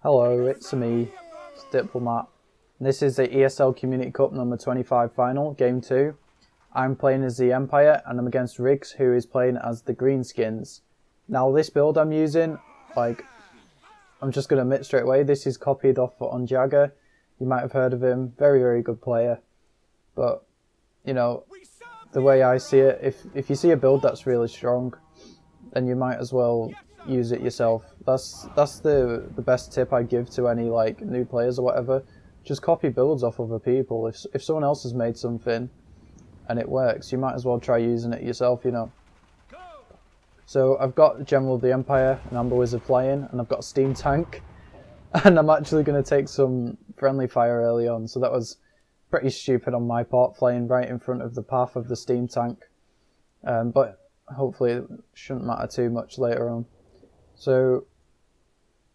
Hello, it's me, it's Diplomat. This is the ESL Community Cup number 25 final, game 2. I'm playing as the Empire and I'm against Riggs, who is playing as the Greenskins. Now this build I'm using, I'm just going to admit straight away, this is copied off on Jagger. You might have heard of him, very good player. But, you know, the way I see it, if you see a build that's really strong, then you might as well use it yourself. That's the best tip I give to any new players or whatever. Just copy builds off other people. If someone else has made something and it works, you might as well try using it yourself, you know. So I've got General of the Empire and Amber Wizard playing, and I've got a Steam Tank, and I'm actually going to take some friendly fire early on, so that was pretty stupid on my part, playing right in front of the path of the Steam Tank. But hopefully it shouldn't matter too much later on. So,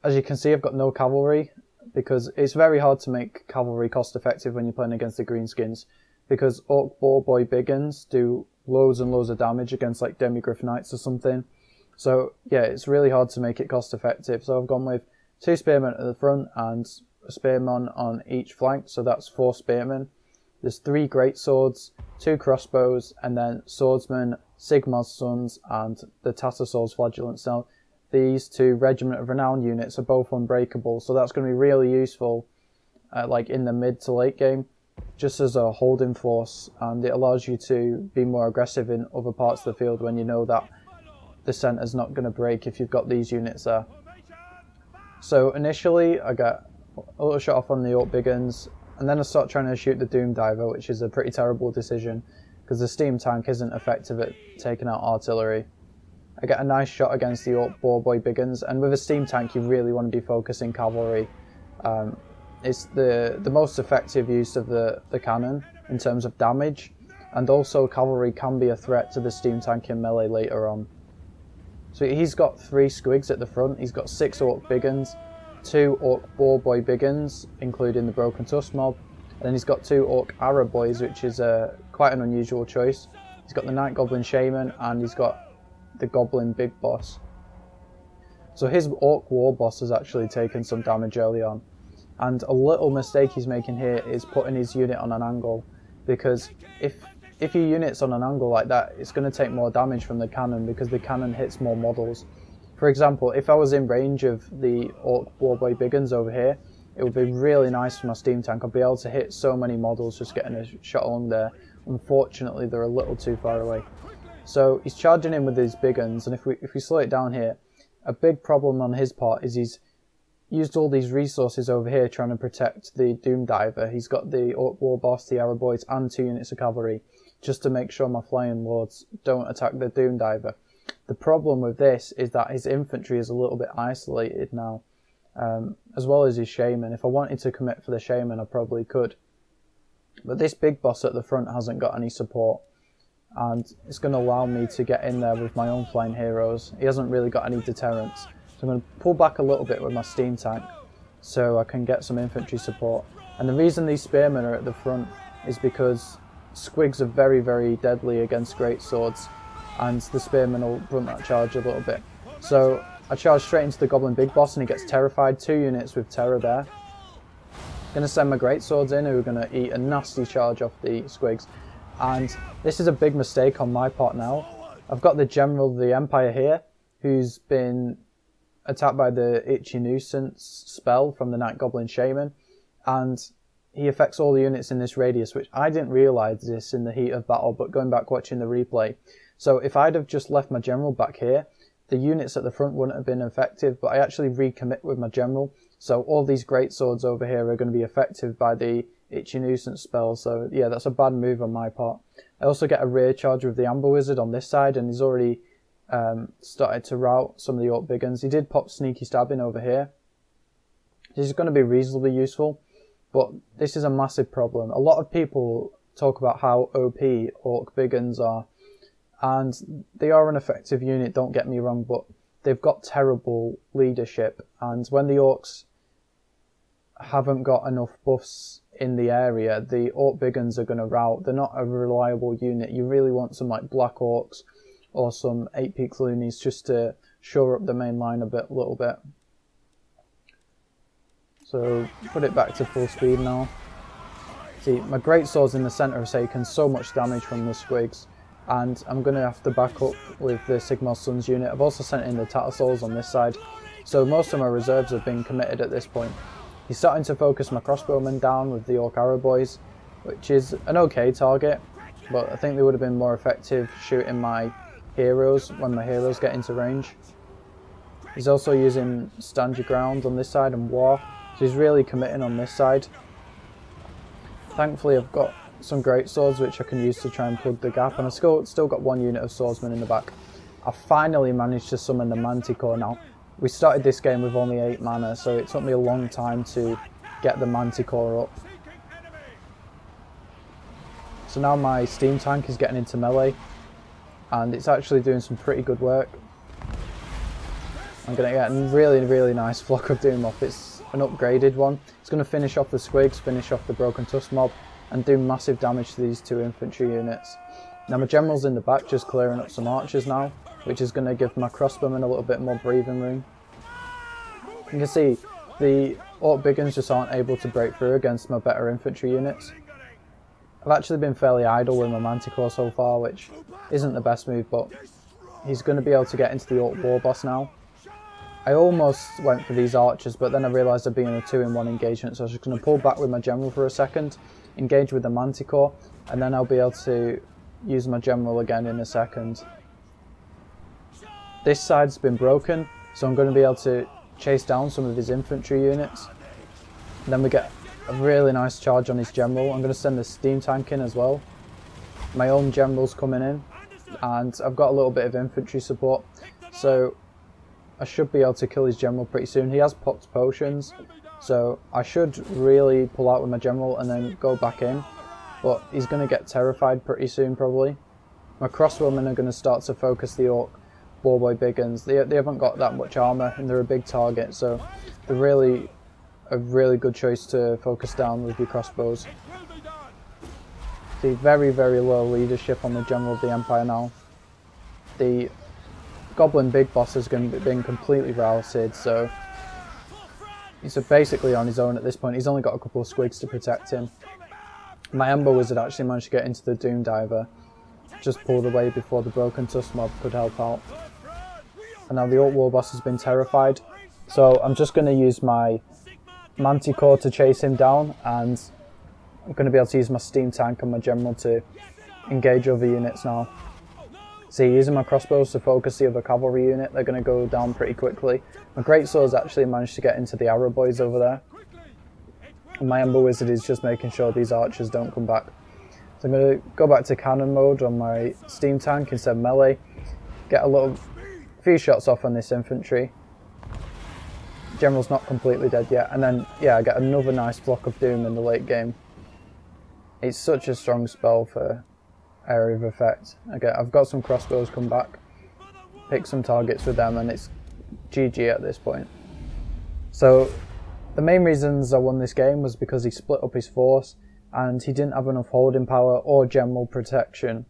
as you can see, I've got no cavalry, because it's very hard to make cavalry cost effective when you're playing against the Greenskins, because Orc Boar Boy Biggins do loads and loads of damage against like Demigryph Knights or something. So yeah, it's really hard to make it cost effective. So I've gone with 2 spearmen at the front and a spearman on each flank, so that's 4 spearmen. There's 3 great swords, 2 crossbows, and then swordsmen, Sigmar's Sons, and the Tattersaul's Flagellants. Now, these 2 Regiment of Renown units are both unbreakable, so that's going to be really useful in the mid to late game, just as a holding force, and it allows you to be more aggressive in other parts of the field when you know that the centre's not going to break if you've got these units there. So initially I got a little shot off on the Orc Biggins, and then I start trying to shoot the Doom Diver, which is a pretty terrible decision because the Steam Tank isn't effective at taking out artillery. I get a nice shot against the Orc Boar Boy Biggins, and with a Steam Tank you really want to be focusing cavalry. It's the most effective use of the cannon in terms of damage, and also cavalry can be a threat to the Steam Tank in melee later on. So he's got 3 squigs at the front, he's got 6 Orc Biggins, 2 Orc Boar Boy Biggins, including the Broken Tusk mob, and then he's got 2 Orc Arrow Boys, which is quite an unusual choice. He's got the Night Goblin Shaman, and he's got the Goblin Big Boss. So his Orc War Boss has actually taken some damage early on. And a little mistake he's making here is putting his unit on an angle, because if your unit's on an angle like that, it's going to take more damage from the cannon because the cannon hits more models. For example, if I was in range of the Orc Boar Boy Biggins over here, it would be really nice for my Steam Tank. I'd be able to hit so many models just getting a shot along there. Unfortunately, they're a little too far away. So he's charging in with his Biggins, and if we slow it down here, a big problem on his part is he's used all these resources over here trying to protect the Doom Diver. He's got the Orc War Boss, the Arrow Boys, and 2 units of cavalry, just to make sure my Flying Lords don't attack the Doom Diver. The problem with this is that his infantry is a little bit isolated now, as well as his Shaman. If I wanted to commit for the Shaman, I probably could. But this big boss at the front hasn't got any support, and it's going to allow me to get in there with my own flying heroes. He hasn't really got any deterrence. So I'm going to pull back a little bit with my Steam Tank so I can get some infantry support. And the reason these spearmen are at the front is because squigs are very deadly against great swords, and the spearmen will run that charge a little bit. So I charge straight into the Goblin Big Boss and he gets terrified. 2 units with terror there. Going to send my great swords in, who are going to eat a nasty charge off the squigs. And this is a big mistake on my part now. I've got the General of the Empire here, who's been attacked by the Itchy Nuisance spell from the Night Goblin Shaman, and he affects all the units in this radius, which I didn't realise this in the heat of battle, but going back watching the replay. So if I'd have just left my General back here, the units at the front wouldn't have been effective, but I actually recommit with my General, so all these great swords over here are going to be effective by the Itchy Nuisance spell. So yeah, that's a bad move on my part. I also get a rear charge with the Amber Wizard on this side, and he's already started to rout some of the Orc Biggins. He did pop Sneaky Stabbing over here. This is going to be reasonably useful, but this is a massive problem. A lot of people talk about how OP Orc Biggins are, and they are an effective unit, don't get me wrong, but they've got terrible leadership, and when the Orcs haven't got enough buffs in the area, the Orc Biggins are going to rout. They're not a reliable unit. You really want some Black Orcs or some 8-peak loonies just to shore up the main line a little bit. So put it back to full speed now. See, my greatsword's in the centre have taken so much damage from the squigs, and I'm going to have to back up with the Sigmar's Sons unit. I've also sent in the Tattersouls on this side, so most of my reserves have been committed at this point. He's starting to focus my crossbowmen down with the Orc Arrow Boys, which is an okay target, but I think they would have been more effective shooting my heroes when my heroes get into range. He's also using Stand Your Ground on this side and War, so he's really committing on this side. Thankfully I've got some great swords which I can use to try and plug the gap, and I've still got one unit of swordsmen in the back. I finally managed to summon the Manticore now. We started this game with only 8 mana, so it took me a long time to get the Manticore up. So now my steam tank is getting into melee, and it's actually doing some pretty good work. I'm going to get a really nice Flock of Doom off. It's an upgraded one. It's going to finish off the squigs, finish off the Broken Tusk mob, and do massive damage to these 2 infantry units. Now my general's in the back just clearing up some archers now, which is going to give my crossbowmen a little bit more breathing room. You can see the Orc Biggins just aren't able to break through against my better infantry units. I've actually been fairly idle with my Manticore so far, which isn't the best move, but he's going to be able to get into the Orc Warboss now. I almost went for these archers, but then I realised I'd be in a 2-in-1 engagement, so I was just going to pull back with my general for a second, engage with the Manticore, and then I'll be able to use my general again in a second. This side's been broken, so I'm going to be able to chase down some of his infantry units. And then we get a really nice charge on his general. I'm going to send the steam tank in as well. My own general's coming in, and I've got a little bit of infantry support, so I should be able to kill his general pretty soon. He has popped potions, so I should really pull out with my general and then go back in. But he's going to get terrified pretty soon probably. My crossbowmen are going to start to focus the Orc Warboy Biggins. They haven't got that much armour and they're a big target, so they're really a really good choice to focus down with your crossbows. See, very low leadership on the general of the Empire now. The Goblin Big Boss has been completely routed, so he's basically on his own at this point. He's only got a couple of squigs to protect him. My Ember Wizard actually managed to get into the Doom Diver, just pulled away before the Broken Tusk mob could help out. And now the Orc Warboss has been terrified, so I'm just going to use my Manticore to chase him down, and I'm going to be able to use my steam tank and my general to engage other units now. See, using my crossbows to focus the other cavalry unit, they're going to go down pretty quickly. My greatsword's actually managed to get into the arrow boys over there. And my Ember Wizard is just making sure these archers don't come back. So I'm going to go back to cannon mode on my steam tank instead of melee. Get a few shots off on this infantry. General's not completely dead yet. And then, yeah, I get another nice Flock of Doom in the late game. It's such a strong spell for area of effect. Okay, I've got some crossbows come back, pick some targets with them, and it's GG at this point. So the main reasons I won this game was because he split up his force and he didn't have enough holding power or general protection.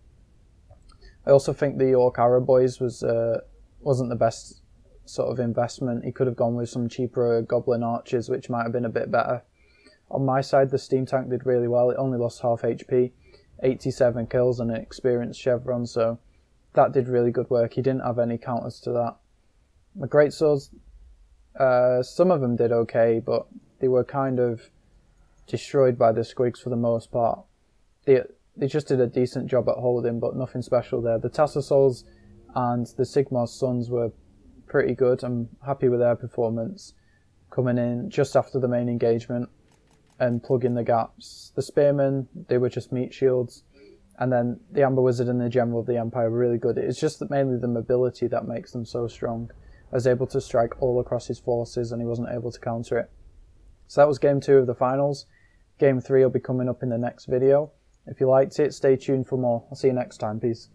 I also think the Orc Arrow Boys wasn't the best sort of investment. He could have gone with some cheaper Goblin Archers, which might have been a bit better. On my side, the steam tank did really well. It only lost half HP. 87 kills and an experienced chevron, so that did really good work. He didn't have any counters to that. My greatswords, some of them did okay, but they were kind of destroyed by the squigs for the most part. They just did a decent job at holding, but nothing special there. The Tattersouls and the Sigmar's Sons were pretty good. I'm happy with their performance, coming in just after the main engagement and plugging the gaps. The Spearmen, they were just meat shields, and then the Amber Wizard and the General of the Empire were really good. It's just that mainly the mobility that makes them so strong. I was able to strike all across his forces and he wasn't able to counter it. So that was game 2 of the finals. Game 3 will be coming up in the next video. If you liked it, stay tuned for more. I'll see you next time. Peace.